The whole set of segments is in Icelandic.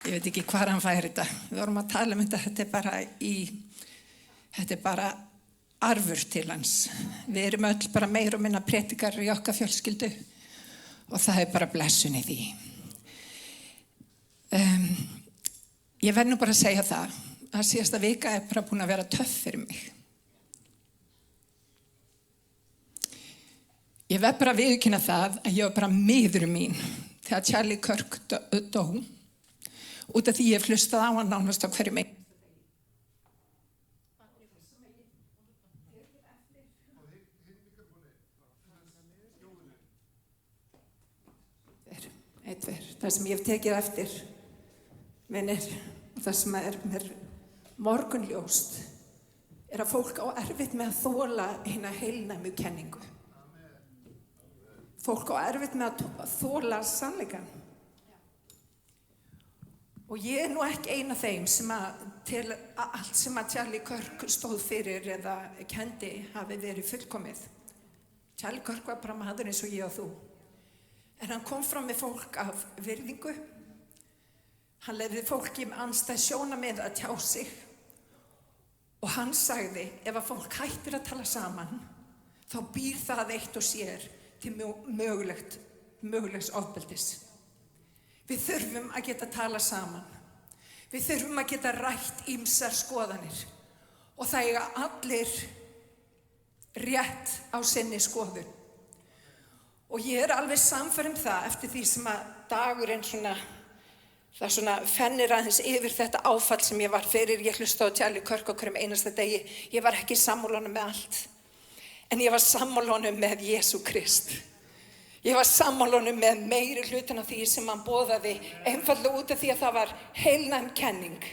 Ég veit ekki hvar hann fær þetta. Við vorum að tala þetta, þetta er bara arfur til hans. Við erum öll bara meir og minna predikar í okkar fjölskyldu og það er bara blessun í því. Ég verð nú bara að segja það að síðasta vika er bara búin að vera töff fyrir mig. Ég verð bara að viðurkenna það að ég var bara miður mín þegar Charlie Kirk dó. Út af því ég hef hlustað á hann nánast á hverju mig. Það sem ég hef tekið eftir, vinir, og það sem er mér morgunljóst, er að fólk á erfitt með að þola hina heilnæmu kenningu. Fólk á erfitt með að þola sannleikann. Og ég er nú ekki ein af þeim sem til allt sem að Charlie Kirk stóð fyrir eða kendi hafi verið fullkomið. Charlie Kirk var bara maður eins og ég og þú. En hann kom fram með fólk af virðingu. Hann leyfði fólki með andstæð sjónarmið að tjá sig. Og hann sagði, ef að fólk hættir að tala saman, þá býr það eitt og sér til mögulegs ofbeldis. Við þurfum að geta tala saman. Við þurfum að geta rætt ýmsar skoðanir. Og það eiga allir rétt á sinni skoðun. Og ég er alveg sannfærð það eftir því sem að dagurinn það fennir aðeins yfir þetta áfall sem ég var fyrir. Ég hlusta á Charlie Kirk á hverjum einasta degi. Ég var ekki sammála honum með allt. En ég var sammála honum með Jesú Krist. Ég var sammála honum með meiri hlutin af því sem hann boðaði, einfaldlega út af því að það var heilnæm kenning.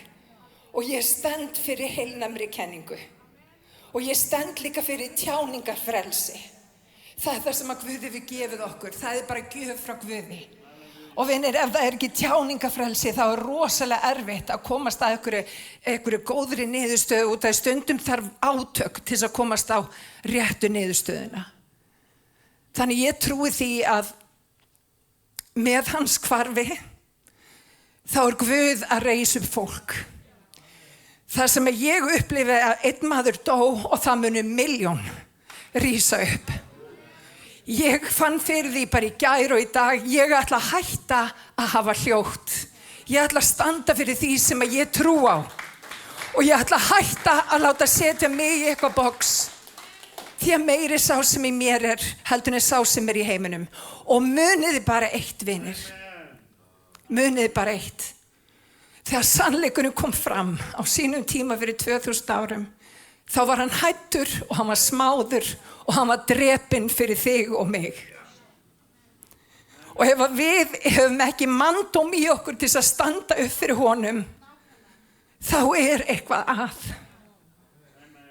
Og ég stend fyrir heilnæmri kenningu. Og ég stend líka fyrir tjáningarfrelsi. Það er það sem að Guði við gefið okkur. Það er bara gjöf frá Guði. Og vinir, ef það er ekki tjáningarfrelsi, þá er rosalega erfitt að komast að einhverju góðri niðurstöðu út af stundum þarf átök til þess að komast á réttu niðurstöðuna. Þannig ég trúi því að með hans hvarfi, þá er Guð að reisa upp fólk. Það sem ég upplifi að einn maður dó og það muni 1.000.000 rísa upp. Ég fann fyrir því bara í gær og í dag, ég ætla að hætta að hafa hljótt. Ég ætla að standa fyrir því sem ég trú á. Og ég ætla að hætta að láta setja mig í eitthvað box. Því að meiri sá sem í mér er, heldur en sá sem er í heiminum. Og muniði bara eitt, vinir. Muniði bara eitt. Þegar sannleikurinn kom fram á sínum tíma fyrir 2000 árum, þá var hann hættur og hann var smáður og hann var drepinn fyrir þig og mig. Og ef við höfum ekki manndóm í okkur til að standa upp fyrir honum, þá er eitthvað að.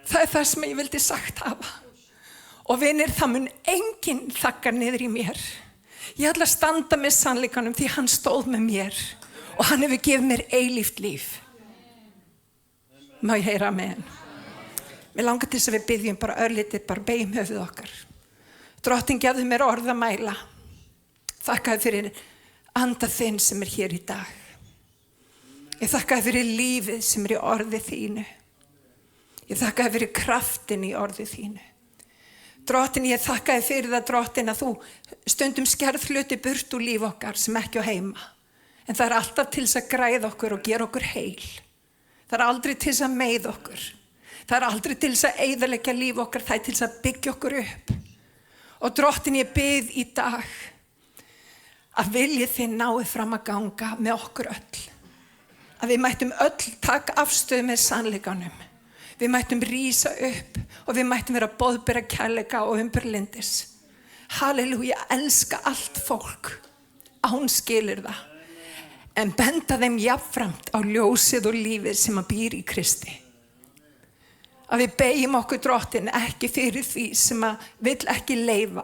Það er það sem ég vildi sagt hafa. Og vinir, það mun enginn þagga niður í mér. Ég ætla að standa með sannleikanum því hann stóð með mér og hann hefur gefið mér eilíft líf. Má ég heyra amen? Mér langar til þess að við byggjum bara örlítið, bara beygjum höfuð okkar. Drottinn gefðu mér orð að mæla. Þakkaði fyrir anda þinn sem er hér í dag. Ég þakkaði fyrir lífið sem er í orði þínu. Ég þakkaði fyrir kraftin í orði þínu. Drottinn, ég þakkaði fyrir það, Drottinn, að þú stundum skerð hluti burt úr líf okkar sem ekki á heima. En það er alltaf til þess að græða okkur og gera okkur heil. Það er aldrei til þess að meiða okkur. Það er aldrei til þess að eyðileggja líf okkar, það er til þess að byggja okkur upp. Og Drottinn, ég bið í dag að viljið þinn nái fram að ganga með okkur öll. Að við mættum öll taka afstöðu með sannleikanum. Við mættum rísa upp og við mættum vera boðbera kærleika og umburlindis. Halleluja, elska allt fólk, án skilur það. En benda þeim jafnframt á ljósið og lífið sem að býr í Kristi. Að við beygjum okkur, Drottinn, ekki fyrir því sem að vill ekki leyfa,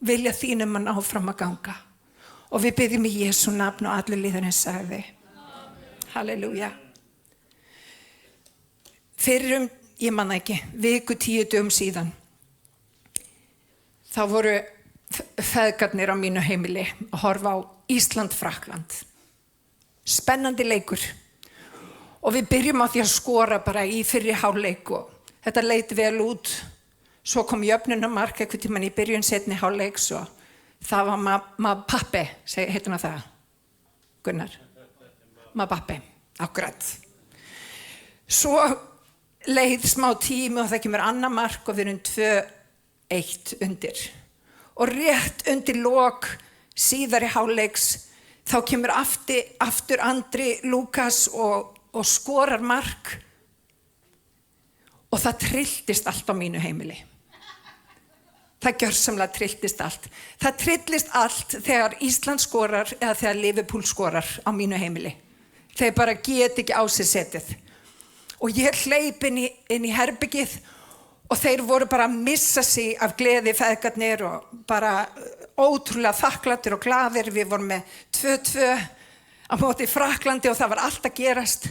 vilja þínum að ná fram að ganga. Og við byggjum í Jesú nafn og allir líðurinn sagði. Halleluja. Fyrir ég man ekki, viku 10 dögum síðan, þá voru feðgarnir á mínu heimili að horfa á Ísland, Frakkland. spennandi leikur. Og við byrjum á því að skora bara í fyrri hálfleik og þetta leit vel út. Svo kom jöfnunarmark einhvern tímann í byrjun seinni hálfleiks og það var Mbappé, heitir hann það? Gunnar? Mbappé, akkurat. Svo leið smá tími og það kemur annað mark og við erum 2-1 undir. Og rétt undir lok síðari hálfleiks þá kemur aftur Andri Lukas og skorar mark og það trylltist allt á mínu heimili. Það gjörsamlega trylltist allt. Það tryllist allt þegar Ísland skorar eða þegar Liverpool skorar á mínu heimili. Þeir bara get ekki á sig setið. Og ég hleyp inn í herbergið og þeir voru bara að missa sig af gleði feðgarnir og bara ótrúlega þakklátir og glaðir. Við vorum með 2-2 á móti Frakklandi og það var allt að gerast.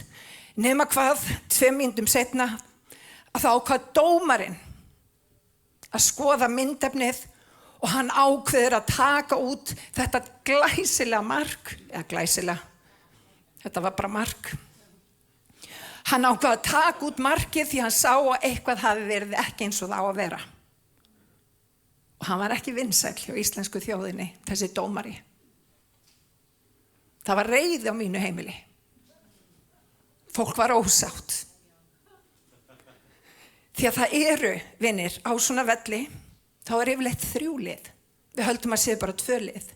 Nema hvað, 2 mínútum seinna, að það ákvað dómarinn að skoða myndefnið og hann ákveður að taka út þetta glæsilega mark, eða glæsilega, þetta var bara mark. Hann ákvað að taka út markið því hann sá að eitthvað hafi verið ekki eins og það á að vera. Og hann var ekki vinsæll hjá íslensku þjóðinni, þessi dómari. Það var reiði á mínu heimili. Fólk var ósátt. Því að það eru, vinir, á svona velli, þá er yfirleitt 3 lið. Við höldum að séu bara 2 lið.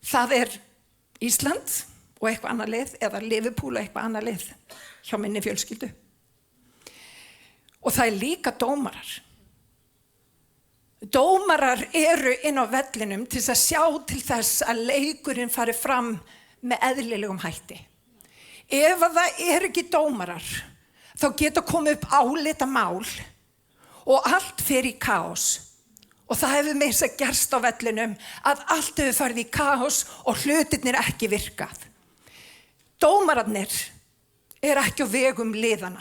Það er Ísland og eitthvað annað lið, eða Liverpool og eitthvað annað lið hjá minni fjölskyldu. Og það er líka dómarar. Dómarar eru inn á vellinum til að sjá til þess að leikurinn fari fram með eðlilegum hætti. Ef það er ekki dómarar, þá geta komið upp álitamál og allt fer í kaos. Og það hefur meira að gerst á vellinum að allt hefur farið í kaos og hlutirnir ekki virkað. Dómararnir er ekki á vegum liðana.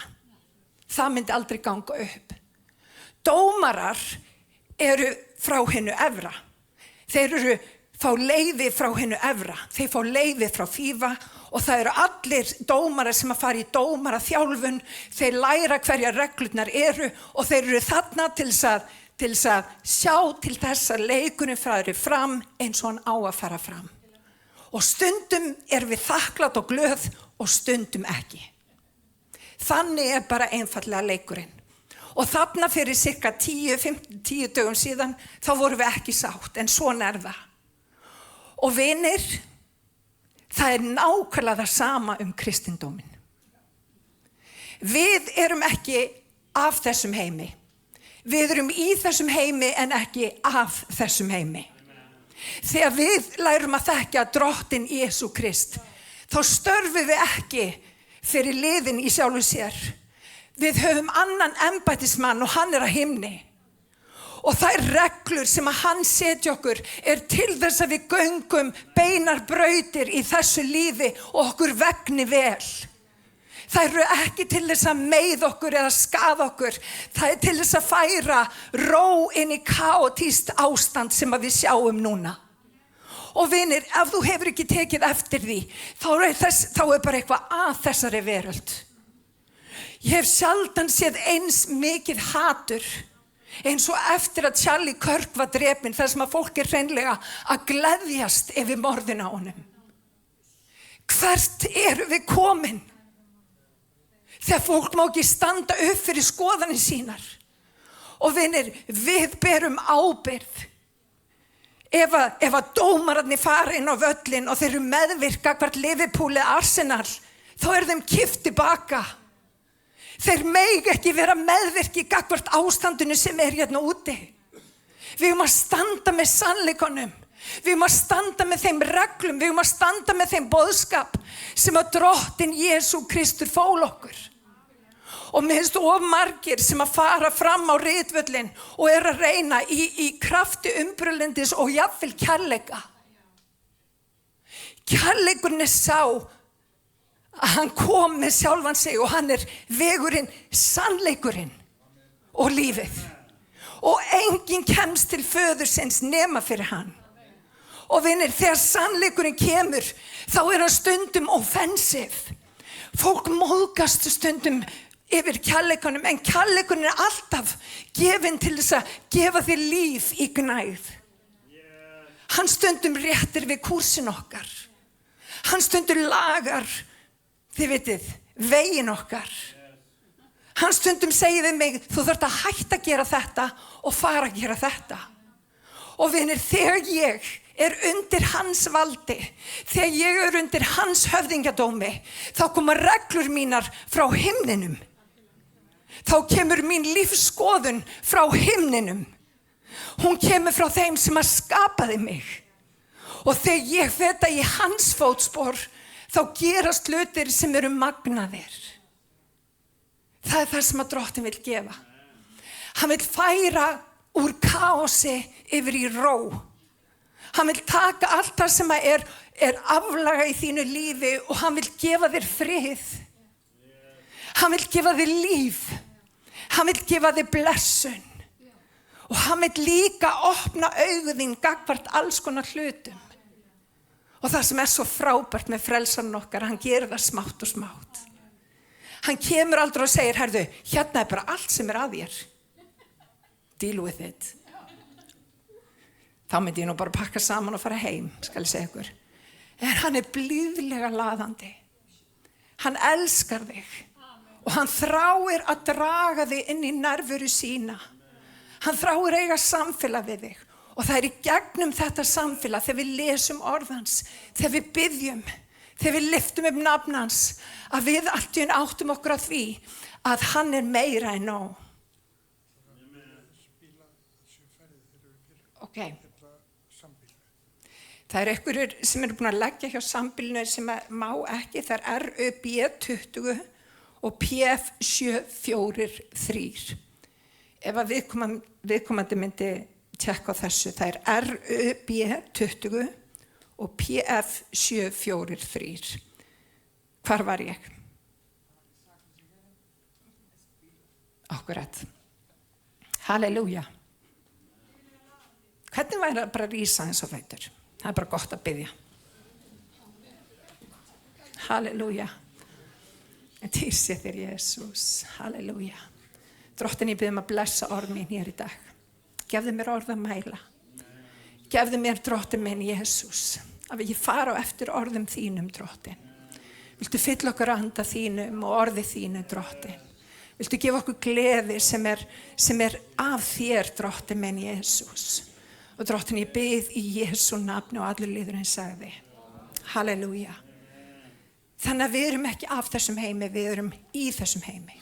Það myndi aldrei ganga upp. Dómarar eru frá hinu efra. Þeir eru fá leyfi frá hinu efra. Þeir fá leyfi frá FIFA og það eru allir dómarar sem að fara í dómaraþjálfun. Þeir læra hverja reglurnar eru og þeir eru þarna til þess að sjá til þess að leikurinn fari fram eins og hann á að fara fram. Og stundum er við þakklátt og glöð og stundum ekki. Þannig er bara einfaldlega leikurinn. Og þarna fyrir cirka 10 dögum síðan, þá vorum við ekki sátt, en svona er það. Og vinir, það er nákvæmlega það sama kristindóminn. Við erum ekki af þessum heimi. Við erum í þessum heimi en ekki af þessum heimi. Þegar við lærum að þekkja drottinn Jesú Krist, þá störfum við ekki fyrir liðin í sjálfu sér. Við höfum annan embættismann og hann er að himni. Og þær reglur sem að hann setja okkur er til þess að við göngum beinar brautir í þessu lífi og okkur vegni vel. Það eru ekki til þess að meiða okkur eða skaða okkur. Það er til þess að færa ró inn í kaotískt ástand sem að við sjáum núna. Og vinir, ef þú hefur ekki tekið eftir því, þá er bara eitthvað að þessari veröld. Ég hef sjaldan séð eins mikið hatur eins og eftir að Charlie Kirk var drepinn, þar sem að fólk er hreinlega að gleðjast yfir morðin á honum. Hvert eru við komin? Þegar fólk má ekki standa upp fyrir skoðanir sínar. Og vinir, við berum ábyrgð. Ef að dómararnir fara inn á völlin og þeir eru meðvirka hvert Liverpool eða Arsenal, þá er þeim kippt tilbaka. Þeir mega ekki vera meðvirki gagnvart ástandinu sem er hérna úti. Við erum að standa með sannleikanum. Við erum að standa með þeim reglum. Við erum að standa með þeim boðskap sem að drottinn Jesú Kristur fól okkur. Og mér finnst of margir sem að fara fram á ritvöllin og er að reyna í krafti umbrölendis og jafnvel kærleika. Kærleikurinn er sá að hann kom með sjálfan sig og hann er vegurinn, sannleikurinn og lífið. Og enginn kemst til föðursins nema fyrir hann. Og vinir, þegar sannleikurinn kemur, þá hann stundum offensive. Fólk móðgast stundum yfir kærleikanum, en kærleikurinn alltaf gefinn til þess að gefa þér líf í gnægð. Hann stundum réttir við kúrsin okkar. Hann stundum lagar, þið vitið, veginn okkar. Hann stundum segir við mig, þú þarft að hætta að gera þetta og fara að gera þetta. Og vinir, þegar ég undir hans valdi, þegar ég undir hans höfðingjadómi, þá koma reglur mínar frá himninum. Þá kemur mín lífsskoðun frá himninum. Hún kemur frá þeim sem að skapaði mig. Og þegar ég feta í hans fótspor, þá gerast hlutir sem eru magnaðir. Það það sem að Drottinn vill gefa. Hann vill færa úr kaosi yfir í ró. Hann vill taka allt það sem er aflaga í þínu lífi og hann vill gefa þér frið. Hann vill gefa þér líf. Hann vill gefa þér blessun. Og hann vill líka opna augu þín gagnvart alls konar hlutum. Og það sem svo frábært með frelsarann okkar, hann gerir það smátt og smátt. Hann kemur aldrei og segir, herðu, hérna bara allt sem að þér. Deal with it. Þá myndi ég nú bara pakka saman og fara heim, skal ég segja ykkur. En hann blíðlega laðandi. Hann elskar þig. Og hann þráir að draga þig inn í nærveru sína. Hann þráir eiga samfélag við þig. Og það í gegnum þetta samfélag, þegar við lesum orðans, þegar við biðjum, þegar við lyftum upp nafn hans, að við allt í einu áttum okkur að því að hann meira en nóg. Ok. Það einhverjir sem búin að leggja hjá sambýlinu sem má ekki, það RÖB 20 og PF 743. Ef að viðkomandi myndi tjekka á þessu, það RÖB 20 og PF 743. Hvar var ég? Akkurat. Halleluja. Hvernig væri það bara að rísa eins og fætur? Það bara gott að biðja. Halleluja. Tísi þér, Jesús. Halleluja. Drottinn, ég biðjum að blessa orð mín hér í dag. Gefðu mér orð að mæla. Gefðu mér, Drottinn minn, Jesús, að ég fara á eftir orðum þínum, Drottinn. Viltu fylla okkur anda þínum og orði þínu, Drottinn. Viltu gefa okkur gleði sem af þér, Drottinn minn, Jesús. Og Drottinn, ég bið í Jesú nafni og allur liðurinn sagði. Halleluja. Þannig að við erum ekki af þessum heimi, við erum í þessum heimi.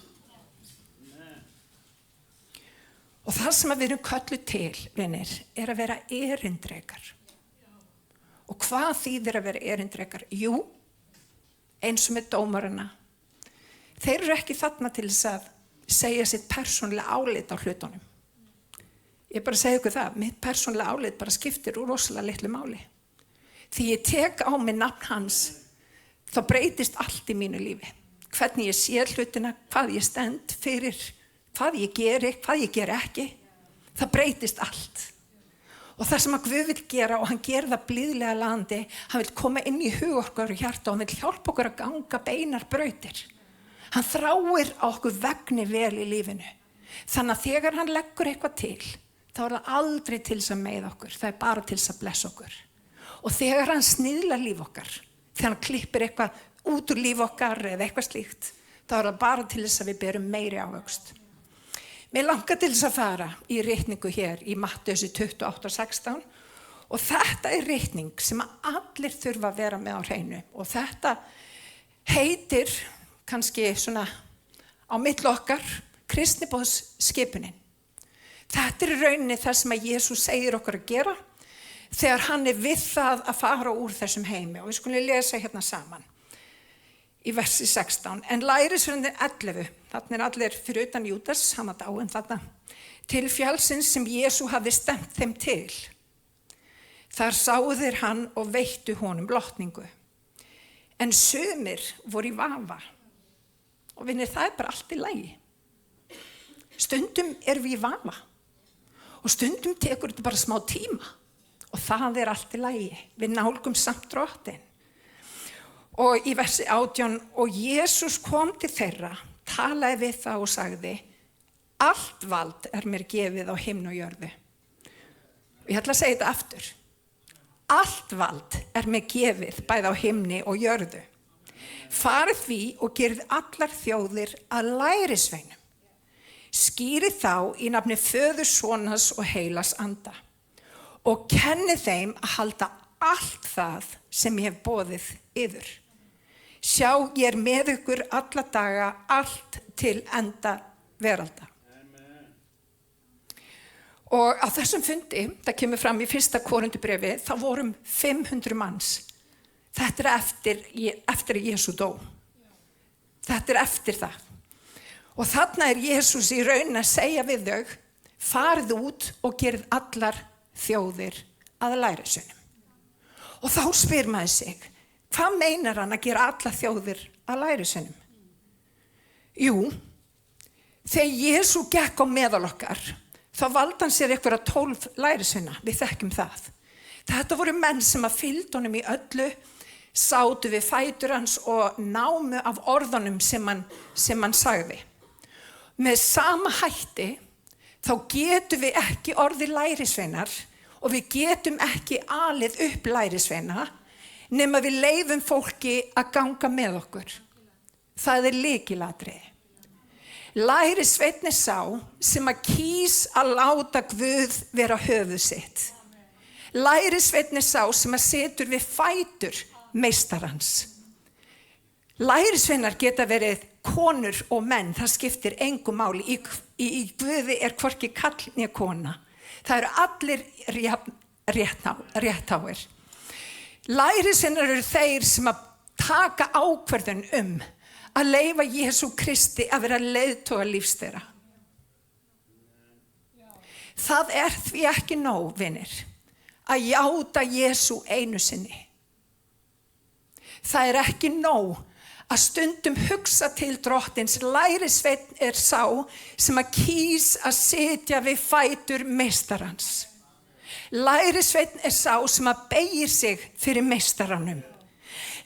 Og það sem við erum kölluð til, vinir, að vera erindrekar. Og hvað þýðir að vera erindrekar? Jú, eins og með dómarana. Þeir eru ekki þarna til þess að segja sitt persónulega álit á hlutunum. Ég bara segi ykkur það, mitt persónulega álit bara skiptir úr rosalega litlu máli. Því ég tek á mig nafn hans, þá breytist allt í mínu lífi. Hvernig ég sé hlutina, hvað ég stend fyrir, hvað ég geri ekki, það breytist allt. Og það sem að Guð vill gera, og hann gerir það blíðlega landi, hann vill koma inn í hug okkar og hjarta og hann vill hjálpa okkur að ganga beinar brautir. Hann þráir á okkur vegni vel í lífinu. Þannig að þegar hann leggur eitthvað til, þá það aldrei til þess að meiða okkur, það bara til þess að blessa okkur. Og þegar hann sniðlar líf okkar, þegar hann klippir eitthvað út úr líf okkar eða eitthvað slíkt, þá það bara til þess að við berum meiri ávöxt. Mér langar til þess að fara í ritningu hér í Mattheus 28:16 og þetta ritning sem allir þurfa að vera með á hreinu og þetta heitir kannski svona á milli okkar kristniboðsskipunin. Þetta rauninni það sem að Jesús segir okkur að gera þegar hann við það að fara úr þessum heimi og við skulum lesa hérna saman. Í versi 16, en lærisveinarnir 11, þarna allir fyrir utan Júdas, hann var dáinn þarna, til fjallsins sem Jesú hafði stefnt þeim til. Þar sáu þeir hann og veittu honum lotningu. En sumir voru í vafa. Og vinir, það bara allt í lagi. Stundum við í vafa. Og stundum tekur þetta bara smá tíma. Og það allt í lagi. Við nálgum samt Drottinn. Og í versi 18, og Jesús kom til þeirra, talaði við þá og sagði, allt vald mér gefið á himni og jörðu. Ég ætla að segja þetta aftur. Allt vald mér gefið bæði á himni og jörðu. Farið því og gerið allar þjóðir að lærisveinum. Skýrið þá í nafni Föðurs, Sonar og Heilags Anda og kennið þeim að halda allt það sem ég hef boðið yður. Sjá, ég með ykkur alla daga, allt til enda veralda. Amen. Og á þessum fundi, það kemur fram í 1. Korinthubréfi, þá vorum 500 manns. Þetta eftir Jesú dó. Þetta eftir það. Og þarna Jesús í raun að segja við þau, farið út og gerið allar þjóðir að lærisveinum. Og þá spyr maður sig, hvað meinar hann að gera allar þjóðir að lærisveinum? Jú, þegar Jesú gekk á meðal okkar, þá valdi hann sér einhverja 12 lærisveina, við þekkjum það. Þetta voru menn sem að fylgdu honum í öllu, sátu við fætur hans og námu af orðunum sem hann sagði. Með sama hætti þá getum við ekki orðið lærisveinar og við getum ekki alið upp lærisveina nema við leyfum fólki að ganga með okkur. Það lykilatriði. Lærisveinn sá sem að kýs að láta Guð vera höfuð sitt. Lærisveinn sá sem að setur við fætur meistarans. Lærisveinar geta verið konur og menn, það skiptir engu máli. Í Guði hvorki kall né kona. Það eru allir réttháir. Lærisveinar eru þeir sem að taka ákvörðun að leyfa Jesú Kristi að vera leiðtoga lífs þeirra. Það því ekki nóg, vinir, að játa Jesú einu sinni. Það ekki nóg að stundum hugsa til Drottins. Lærisveinn sá sem að kýs að sitja við fætur meistarans. Lærisveinn sá sem að beygir sig fyrir meistaranum.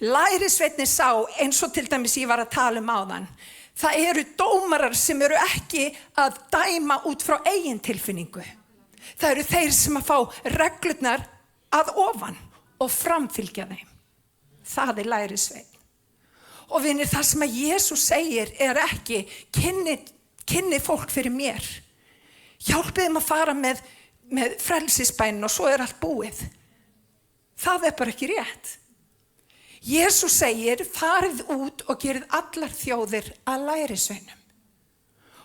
Lærisveinn sá, eins og til dæmis ég var að tala áðan, það eru dómarar sem eru ekki að dæma út frá eigin tilfinningu. Það eru þeir sem að fá reglurnar að ofan og framfylgja þeim. Það lærisveinn. Og vinir, það sem að Jesús segir ekki kynni fólk fyrir mér. Hjálpið þeim að fara með frelsisbænin og svo allt búið. Það bara ekki rétt. Jesús segir, farið út og gerið allar þjóðir að lærisveinum.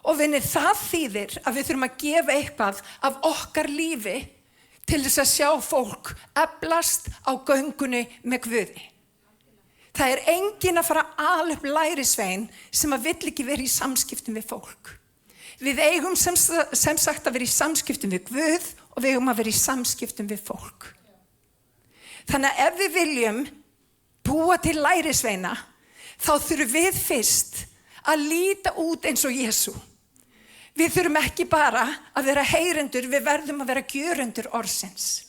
Og vinir, það þýðir að við þurfum að gefa eitthvað af okkar lífi til þess að sjá fólk eflast á göngunni með Guði. Það enginn að fara að ala upp lærisvein sem að vill ekki vera í samskiptum við fólk. Við eigum sem sagt að vera í samskiptum við Guð og við eigum að vera í samskiptum við fólk. Þannig að ef við viljum búa til lærisveina, þá þurfum við fyrst að líta út eins og Jesú. Við þurfum ekki bara að vera heyrendur, við verðum að vera gjörendur orðsins.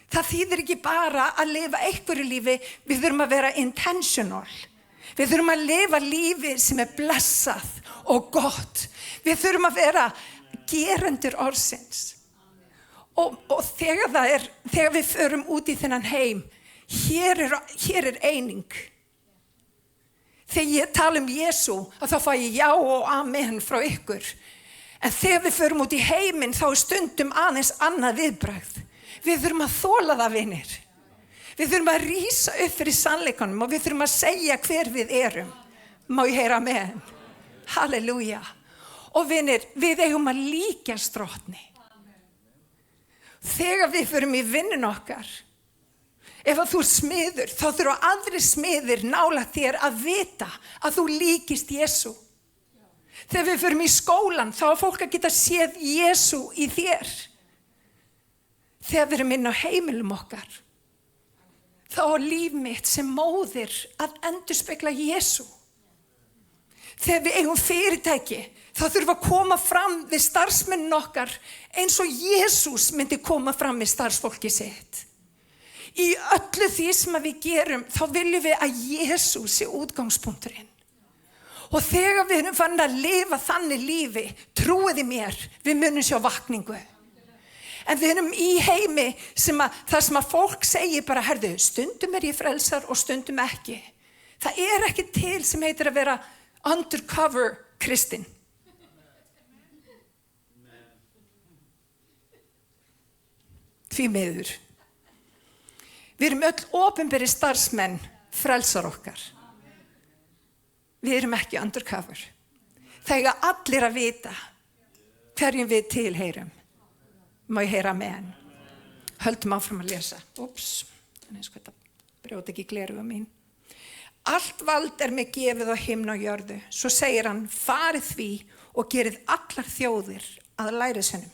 Það þýðir ekki bara að lifa einhverju lífi, við þurfum að vera intentional. Við þurfum að lifa lífi sem blessað og gott. Við þurfum að vera gerendur orðsins. Og þegar við förum út í þennan heim, hér eining. Þegar ég tala Jesú, þá fæ ég já og amen frá ykkur. En þegar við förum út í heiminn, þá stundum aðeins annað viðbragð. Við þurfum að þola það, vinir. Við þurfum að rísa upp fyrir sannleikanum og við þurfum að segja hver við erum. Má ég heyra amen? Halleluja. Og vinir, við eigum að líkjast Drottni. Þegar við förum í vinnun okkar, ef að þú smiður, þá þurfa aðrir smiðir nálægt þér að vita að þú líkist Jesú. Þegar við förum í skólan, þá er fólk að geta séð Jesú í þér. Þegar við erum inn á heimilum okkar, þá er líf mitt sem móðir að endurspegla Jesú. Þegar við eigum fyrirtæki, þá þurfum að koma fram við starfsmennin okkar eins og Jesús myndi koma fram við starfsfólki sitt. Í öllu því sem við gerum, þá viljum við að Jesús sé útgangspunkturinn. Og þegar við erum farin að lifa þannig lífi, trúiði mér, við munum sjá vakningu. En við erum í heimi þar sem að fólk segir bara, herðu, stundum ég frelsar og stundum ekki. Það ekki til sem heitir að vera undercover kristinn. Því miður. Við erum öll opinberi starfsmenn frelsar okkar. Við erum ekki undercover. Það eiga allir að vita hverjum við tilheyrum. Má ég heyra amen? Höldum áfram að lesa. Úps, þannig að þetta brjóti ekki gleraugu mín. Allt vald mér gefið á himni og jörðu. Svo segir hann, farið því og gerið allar þjóðir að lærisveinum.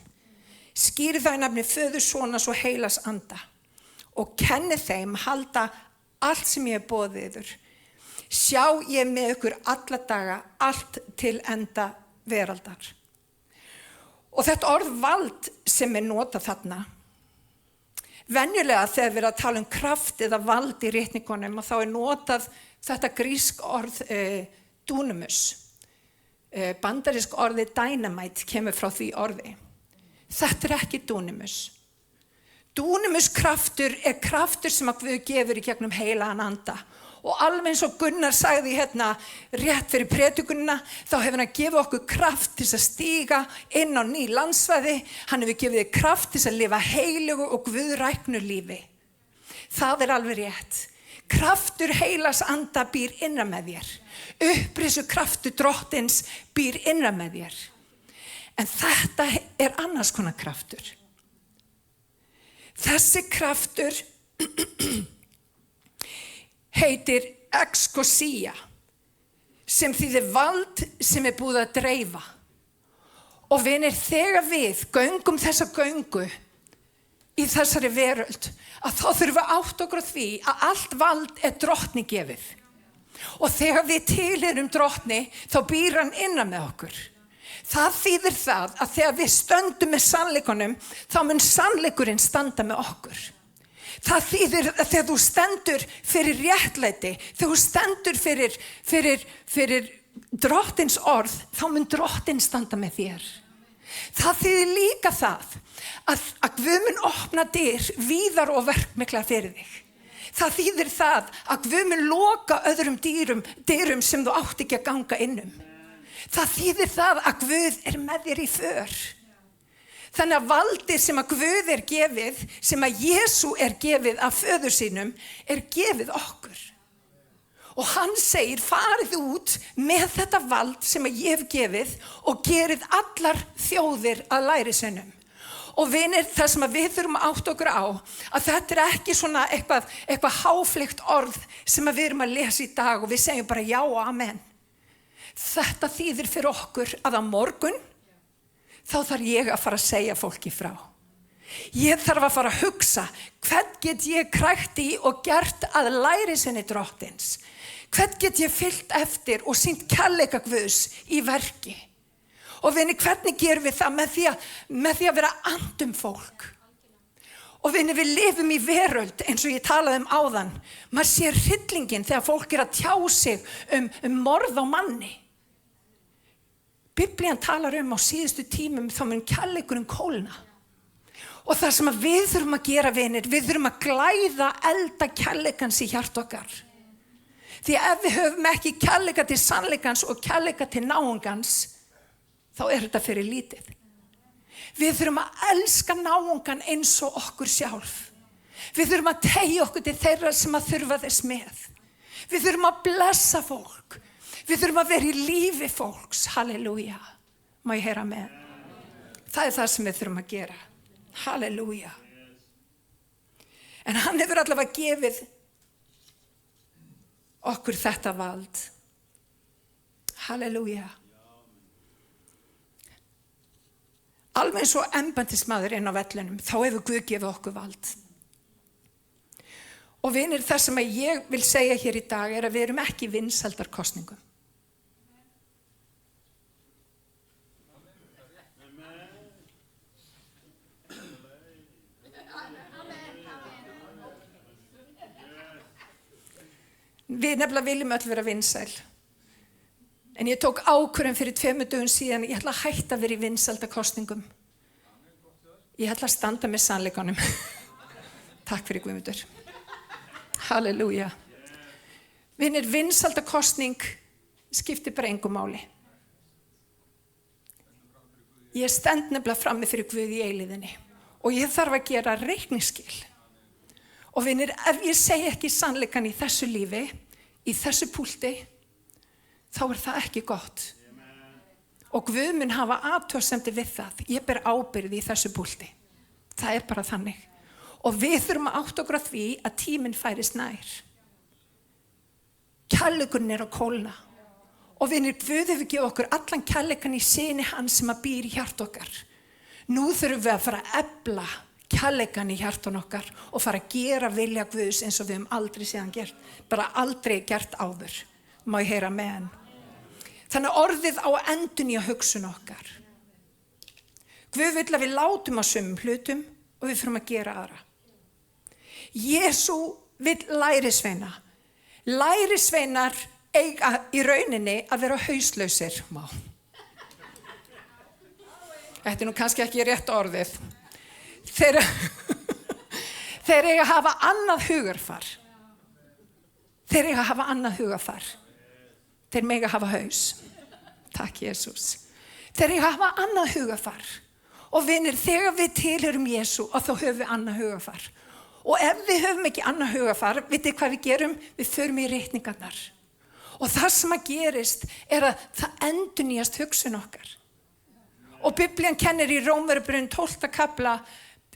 Skýrið þá í nafni Föður, Sonar og Heilags Anda og kennið þeim halda allt sem ég boðið yður. Sjá ég með ykkur alla daga, allt til enda veraldar. Og þetta orð vald sem notað þarna, venjulega þegar við að tala kraft eða vald í ritningunum, og þá notað þetta grísk orð dunamis. Bandarísk orði dynamite kemur frá því orði. Þetta ekki dunamis. Dunamis kraftur kraftur sem að Guð gefur í gegnum heilagan anda. Og alveg eins og Gunnar sagði hérna rétt fyrir predikunina, þá hefur hann gefið okkur kraft til að stíga inn á ný landsvæði. Hann hefur gefið kraft til að lifa heilugu og guðræknu lífi. Það alveg rétt. Kraftur heilags anda býr innan með þér. Upprisu kraftur drottins býr innan með þér. En þetta annars konar kraftur. Þessi kraftur heitir exousia, sem þýðir vald sem búið að dreifa. Og vinir, þegar við göngum þessa göngu í þessari veröld, að þá þurfum við átt okkur á því að allt vald drottni gefið. Og þegar við tilheyrum drottni, þá býr hann innan með okkur. Það þýðir það að þegar við stöndum með sannleikunum, þá mun sannleikurinn standa með okkur. Það þýðir að þegar þú stendur fyrir réttlæti, þegar þú stendur fyrir drottins orð, þá mun drottin standa með þér. Það þýðir líka það að Guð mun opna dyr víðar og verkmiklar fyrir þig. Það þýðir það að Guð mun loka öðrum dyrum sem þú átt ekki að ganga innum. Það þýðir það að Guð með þér í för. Þannig að valdið sem að Guð gefið, sem að Jesú gefið af föður sínum, gefið okkur. Og hann segir, farið út með þetta vald sem að ég hef gefið og gerið allar þjóðir að lærisveinum. Og vinir, það sem að við þurfum að átta okkur á, að þetta ekki svona eitthvað háfleygt orð sem að við erum að lesa í dag og við segjum bara já og amen. Þetta þýðir fyrir okkur að á morgun, þá þarf ég að fara að segja fólki frá. Ég þarf að fara að hugsa, hvern get ég krækt í og gert að lærisveini drottins? Hvern get ég fylgt eftir og sýnt kærleika Guðs í verki? Og vinni, hvernig gerum við það með því að vera andum fólk? Og vinni, við lifum í veröld eins og ég talaði áðan. Maður sér hryllinginn þegar fólk að tjá sig um morð á manni. Biblían talar á síðustu tímum þá mun kærleikurinn kólna. Og það sem að við þurfum að gera, vinir, við þurfum að glæða elda kærleikans í hjart okkar. Því ef við höfum ekki kærleika til sannleikans og kærleika til náungans, þá þetta fyrir lítið. Við þurfum að elska náungan eins og okkur sjálf. Við þurfum að teygja okkur til þeirra sem að þurfa þess með. Við þurfum að blessa fólk. Við þurfum að vera í lífi fólks. Halleluja. Má ég heyra með? Það það sem við þurfum að gera. Halleluja. En hann hefur allavega gefið okkur þetta vald. Halleluja. Alveg eins og embættismaður inn á vellinum, þá hefur Guð gefið okkur vald. Og vinir, það sem ég vil segja hér í dag að við erum ekki í vinsældarkosningum. Við nefnilega viljum öll vera vinsæl. En ég tók ákvörðun fyrir 2 dögum síðan, ég ætla að hætta að vera í vinsældakosningum. Ég ætla að standa með sannleikanum. Takk fyrir Guðmundur. Halleluja. Vinir, vinsældakosning skiptir bara engu máli. Ég stend nefnilega frammi fyrir Guð í eilíðinni og ég þarf að gera reikningsskil. Og vinir, ef ég segi ekki sannleikan í þessu lífi, í þessu púlti, þá það ekki gott. Og Guð mun hafa athugasemdir við það. Ég ber ábyrgð í þessu púlti. Það bara þannig. Og við þurfum að átta okkur á því að tíminn færist nær. Kærleikurinn að kólna. Og vinir, Guð hefur gefið okkur allan kærleikan í syni hans sem að býr í hjarta okkar. Nú þurfum við að fara að efla kærleikan í hjartan okkar og fara að gera vilja Guðs eins og við höfum aldrei síðan gert. Bara aldrei gert áður. Má ég heyra með hann. Þannig að orðið á að endurnýja hugsun okkar. Guð vill að við látum á sumum hlutum og við þurfum að gera aðra. Jesú vill lærisveina. Lærisveinar eiga í rauninni að vera hauslausir. Þetta nú kannski ekki rétt orðið. Þeir eiga að hafa annað hugarfar. Þeir eiga að hafa annað hugarfar. Þeir mega hafa haus. Takk, Jesús. Þeir eiga að hafa annað hugarfar. Og vinir, þegar við tilheyrum Jesú, og þá höfum við annað hugarfar. Og ef við höfum ekki annað hugarfar, vitið hvað við gerum? Við förum í reikningarnar. Og það sem að gerist að það endurnýjast hugsun okkar. Og Biblían kennir í Rómverjabrauðin 12. kafla,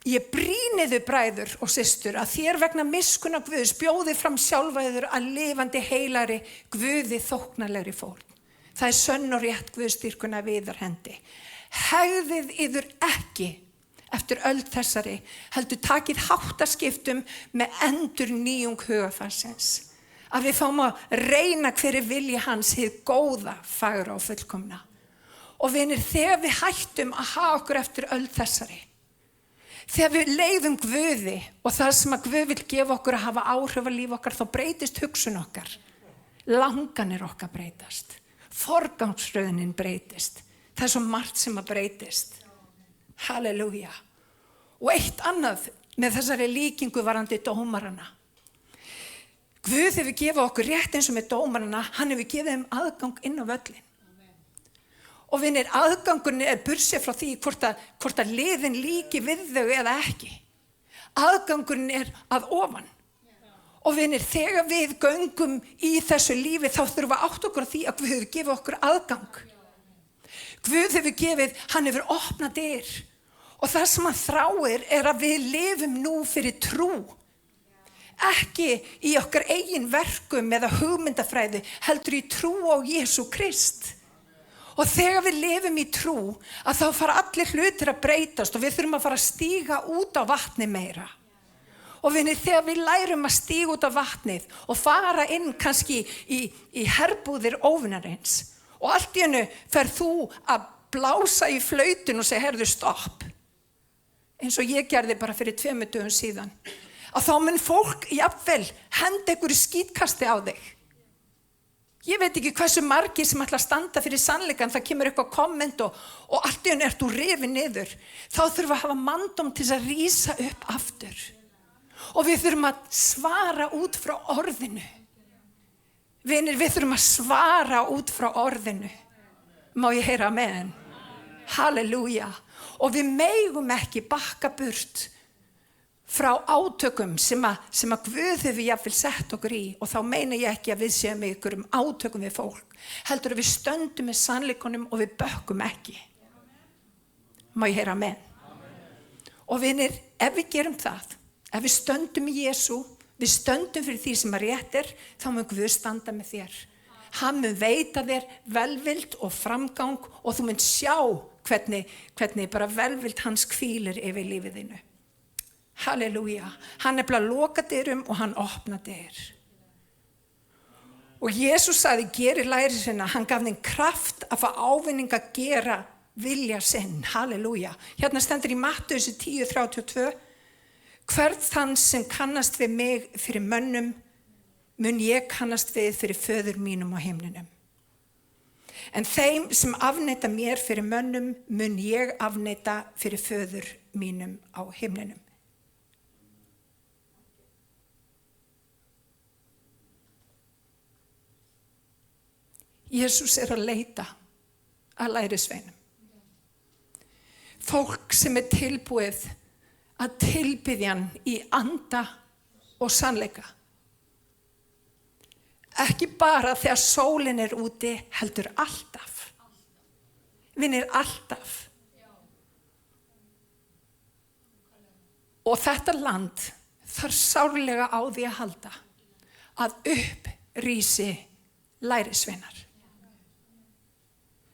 ég brýni þau bræður og systur að þér vegna miskunnar Guðs bjóði fram sjálfa yður að lifandi heilari Guði þóknarlegri fórn. Það sönn og rétt Guðsdýrkun við yðar hendi. Hegðið yður ekki eftir öld þessari, heldur takið háttaskiptum með endurnýjung hugarfarsins. Að við fáum að reyna hver vilji hans hið góða, fagra og fullkomna. Og vinir, þegar við hættum að hafa okkur eftir öld þessari, þegar við leiðum Guði og það sem að Guð vill gefa okkur að hafa áhrif á líf okkar, þá breytist hugsun okkar. Langanir okkar breytast. Forgangsröðunin breytist. Það svo margt sem að breytist. Halleluja. Og eitt annað með þessari líkingu varandi dómarana. Guð hefur gefið okkur rétt eins og með dómarana, hann hefur gefið þeim aðgang inn á völlin. Og vinir, aðgangurinn bursið frá því hvort að liðin líki við þau eða ekki. Aðgangurinn að ofan. Og vinir, þegar við göngum í þessu lífi þá þurfum við átt okkur á því að Guð hefur gefið okkur aðgang. Guð hefur gefið, hann hefur opnað dyr. Og það sem hann þráir að við lifum nú fyrir trú. Ekki í okkar eigin verkum eða hugmyndafræði, heldur í trú á Jesú Krist. Og þegar við lifum í trú, að þá fara allir hlutir að breytast og við þurfum að fara að stíga út á vatni meira. Og vinir, þegar við lærum að stíga út á vatnið og fara inn kannski í herbúðir óvinarins og allt í einu fer þú að blása í flautun og segja, herðu, stopp. Eins og ég gerði bara fyrir 2 dögum síðan. Að þá mun fólk jafnvel henda einhverju skítkasti á þig. Ég veit ekki hversu margir sem ætla að standa fyrir sannleikan, það kemur eitthvað komment og allt í einu ert þú rifin niður. Þá þurfum við að hafa manndóm til að rísa upp aftur. Og við þurfum að svara út frá orðinu. Vinir, við þurfum að svara út frá orðinu. Má ég heyra amen? Halleluja. Og við megum ekki bakka burt frá átökum sem að Guð hefur jafnvel sett okkur í, og þá meina ég ekki að við séum með ykkur átökum við fólk, heldur að við stöndum með sannleikunum og við bökkum ekki. Má ég heyra amen? Og vinir, ef við gerum það, ef við stöndum í Jesú, við stöndum fyrir því sem að rétt þá mun Guð standa með þér. Hann mun veita þér velvild og framgang og þú mun sjá hvernig bara velvild hans hvílir yfir lífið þínu. Halleluja. Hann bara loka dyrum og hann opna dyr. Og Jesús sagði, gerir lærisveina, hann gaf þeim kraft að fá ávinning að gera vilja sinn. Halleluja. Hérna stendur í Mattheusi 10:32. Hvern þann sem kannast við mig fyrir mönnum mun ég kannast við fyrir föður mínum á himninum. En þeim sem afneita mér fyrir mönnum mun ég afneita fyrir föður mínum á himninum. Jesús að leita að lærisveinum. Fólk sem tilbúið að tilbiðja hann í anda og sannleika. Ekki bara þegar sólin úti, heldur alltaf. Vinir alltaf. Og þetta land þarf sárlega á því að halda að upprísi lærisveinar.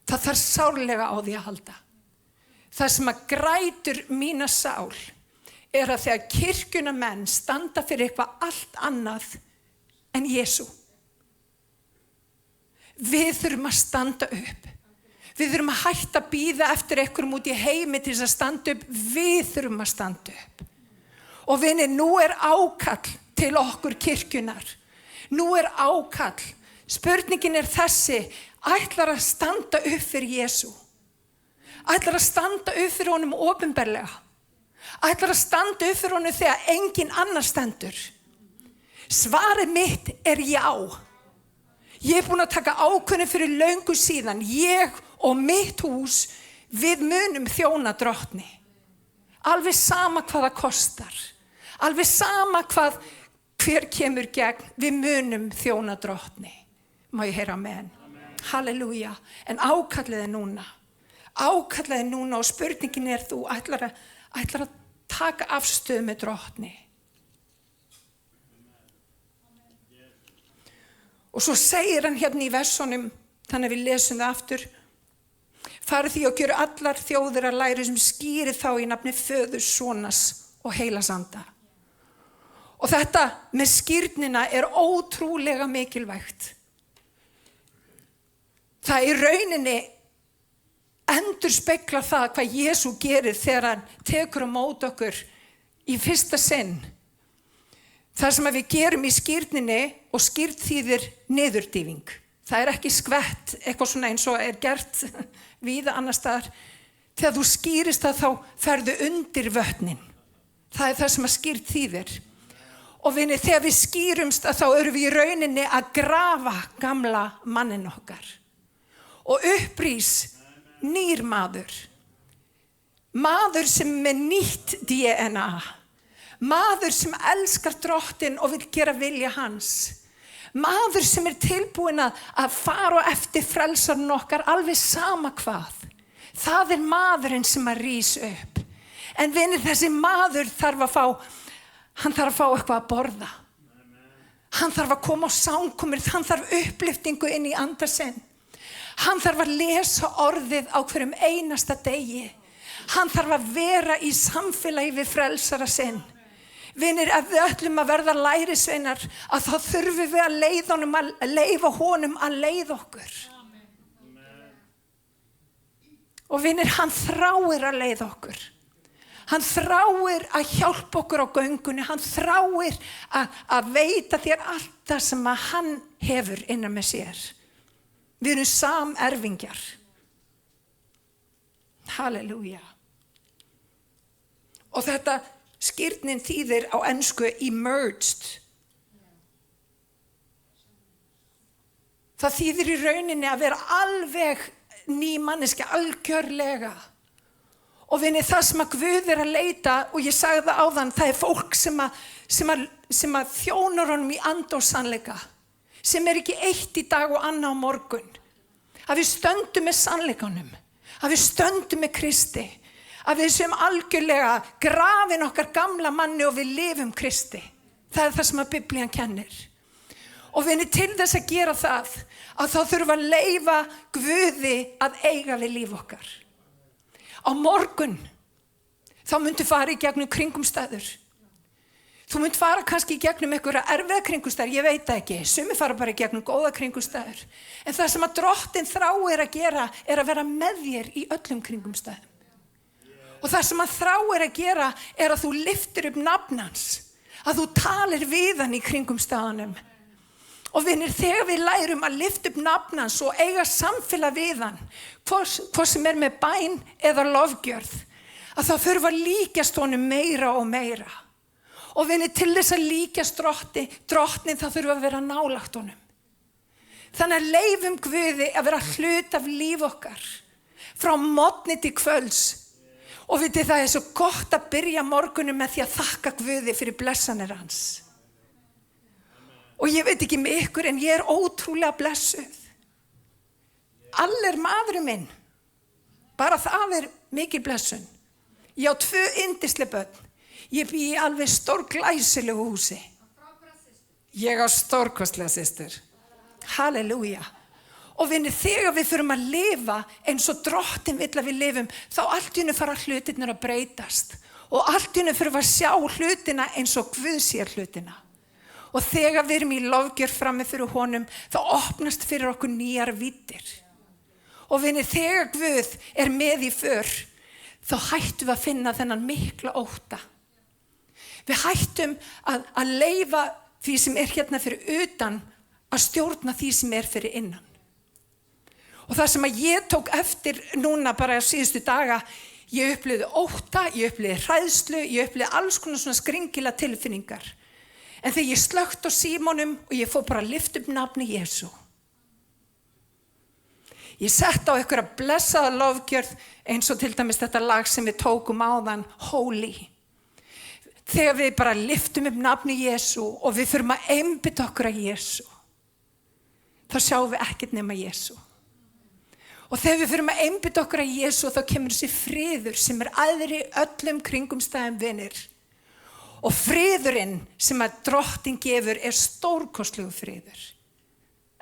Það þarf sárlega á því að halda. Það sem að grætur mína sál að þegar kirkjunamenn standa fyrir eitthvað allt annað en Jesú. Við þurfum að standa upp. Við þurfum að hætta að bíða eftir einhverjum út í heimi til þess að standa upp. Við þurfum að standa upp. Og vinir, nú ákall til okkur kirkjunar. Nú ákall. Spurningin þessi, ætlar að standa upp fyrir Jesú? Ætlar að standa upp fyrir honum opinberlega? Ætlar að standa upp fyrir honum þegar engin annar stendur? Svarið mitt já. Ég búin að taka ákvörðun fyrir löngu síðan. Ég og mitt hús, við munum þjóna drottni. Alveg sama hvað það kostar. Alveg sama hver kemur gegn, við munum þjóna drottni. Má ég heyra amen? Halleluja. En ákallið núna. Ákallið núna og spurningin þú ætlar að taka afstöðu með drottni. Og svo segir hann hérna í versunum, þannig að við lesum það aftur. Farið því og gjöru allar þjóðir að læra sem skýri þá í nafni Föðurs, Sonar og Heilags Anda. Og þetta með skírnina ótrúlega mikilvægt. Það í rauninni endurspeglar það hvað Jesú gerir þegar hann tekur á móti okkur í fyrsta sinn. Það sem við gerum í skírninni og skírn þýðir niðurdýfing. Það ekki skvett, eitthvað svona eins og gert víða annars staðar. Þegar þú skýrist það þá ferðu undir vötnin. Það það sem að skírn þýðir. Og vinir, þegar við skýrumst þá erum við í rauninni að grafa gamla mannin okkar. Og upprís nýr maður. Maður sem með nýtt DNA. Maður sem elskar drottinn og vill gera vilja hans. Maður sem tilbúinn að fara eftir frelsarinn okkar alveg sama hvað. Það maðurinn sem að rís upp. En vinir, þessi maður þarf að fá eitthvað að borða. Hann þarf að koma á samkomur, hann þarf upplyftingu inn í anda sinn. Hann þarf að lesa orðið á hverjum einasta degi. Hann þarf að vera í samfélagi við frelsara sinn. Vinir, ef við ætlum að verða lærisveinar, þá þurfum við að leyfa honum að leiða okkur. Og vinir, hann þráir að leiða okkur. Hann þráir að hjálpa okkur á göngunni. Hann þráir að veita þér allt það sem að hann hefur innan með sér. Við erum samerfingjar. Halleluja. Og þetta skírnin þýðir á ensku emerged. Það þýðir í rauninni að vera alveg ný manneskja, algjörlega. Og vinir, það sem að Guð að leita, og ég sagði það áðan, það fólk sem að þjónar honum í anda og sannleika, sem ekki eitt í dag og annað á morgun. Að við stöndum með sannleikanum, að við stöndum með Kristi, að við sem algjörlega grafin okkar gamla manni og við lifum Kristi. Það það sem að Biblían kennir. Og vinir, til þess að gera það, að þá þurfum að leyfa Guði að eiga við líf okkar. Á morgun, þá myndu fara í gegnum kringumstæður. Þú mynd fara kannski í gegnum einhverja erfiða kringumstæður, ég veit það ekki. Sumir fara bara í gegnum góða kringumstæður. En það sem að drottinn þráir að gera að vera með þér í öllum kringumstæðum. Og það sem að þráir að gera að þú lyftir upp nafn hans. Að þú talir við hann í kringumstæðunum. Og vinir, þegar við lærum að lyfta upp nafn hans og eiga samfélag við hann, hvort sem með bæn eða lofgjörð, að þá þurfa að líkjast honum meira og meira. Og vinir, til þess að líkjast drottni þá þurfa að vera nálægt honum. Þannig að leyfum Guði að vera hlut af líf okkar, frá morgni til kvölds. Og vitið, það svo gott að byrja morgunum með því að þakka Guði fyrir blessanir hans. Og ég veit ekki með ykkur, en ég ótrúlega blessuð. Allir maðurinn minn, bara það mikil blessun. Ég á 2 yndisleg börn. Ég bý í alveg stórglæsilegu húsi. Ég á stórkostlega systur. Halleluja. Og vinir, þegar við förum að lifa eins og Drottinn vill að við lifum, þá allt í einu fara hlutirnir að breytast. Og allt í einu förum við að sjá hlutina eins og Guð sér hlutina. Og þegar við erum í lofgjörð frammi fyrir honum, þá opnast fyrir okkur nýjar víddir. Og vinir, þegar Guð með í för, þá hættum við að finna þennan mikla ótta. Við hættum að leyfa því sem hérna fyrir utan, að stjórna því sem fyrir innan. Og það sem að ég tók eftir núna bara síðustu daga, ég upplifði ótta, ég upplifði hræðslu, ég upplifði alls konar svona skringilega tilfinningar. En þegar ég slökkt á símanum og ég fór bara að lyfta upp nafni Jesú. Ég sett á einhverja blessaða lofgjörð eins og til dæmis þetta lag sem við tókum áðan, Holy. Þegar við bara lyftum upp nafni Jesú og við þurfum að einbeita okkur að Jesú, þá sjáum við ekkert nema Jesú. Og þegar við þurfum að einbeita okkur að Jesú, þá kemur þessi friður sem aðri öllum kringumstæðum vinir. Og friðurinn sem að Drottinn gefur stórkostlegu friður.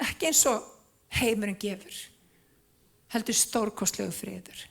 Ekki eins og heimurinn gefur, heldur stórkostlegu friður.